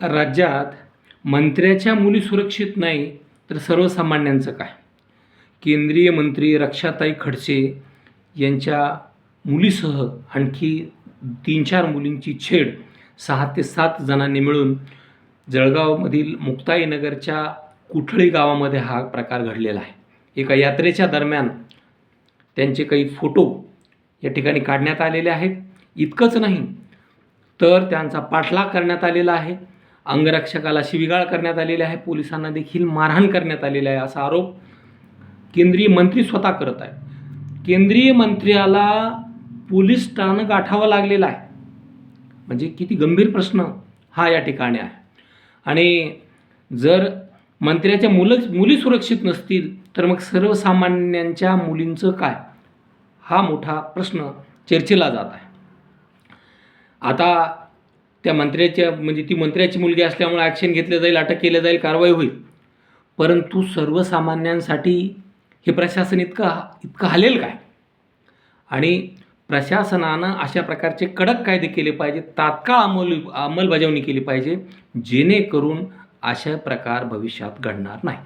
राज्यात मंत्र्याच्या मुली सुरक्षित नाही तर सर्वसामान्यांचं काय? केंद्रीय मंत्री रक्षाताई खडसे यांच्या मुलीसह आणखी 3-4 मुलींची छेड 6 ते 7 जणांनी मिळून जळगावमधील मुक्ताईनगरच्या कुठळी गावामध्ये हा प्रकार घडलेला आहे. एका यात्रेच्या दरम्यान त्यांचे काही फोटो या ठिकाणी काढण्यात आलेले आहेत. इतकंच नाही तर त्यांचा पाठलाग करण्यात आलेला आहे. अंगरक्षकाला शिवीगाळ करण्यात आलेली आहे. पोलिसांना देखील मारहाण करण्यात आलेला आहे. असा आरोप केंद्रीय मंत्री स्वतः करत आहे. केंद्रीय मंत्र्याला पोलीस ठाणं गाठावं लागलेलं आहे. म्हणजे किती गंभीर प्रश्न हा या ठिकाणी आहे. आणि जर मंत्र्याच्या मुली सुरक्षित नसतील तर मग सर्वसामान्यांच्या मुलींचं काय? हा मोठा प्रश्न चर्चेला जात आहे. आता त्या मंत्र्याच्या म्हणजे ती मंत्र्याची मुलगी असल्यामुळे ॲक्शन घेतलं जाईल, अटक केलं जाईल, कारवाई होईल. परंतु सर्वसामान्यांसाठी हे प्रशासन इतकं हालेल काय? आणि प्रशासनानं अशा प्रकारचे कडक कायदे केले पाहिजे, तात्काळ अंमलबजावणी केली पाहिजे, जेणेकरून अशा प्रकार भविष्यात घडणार नाही.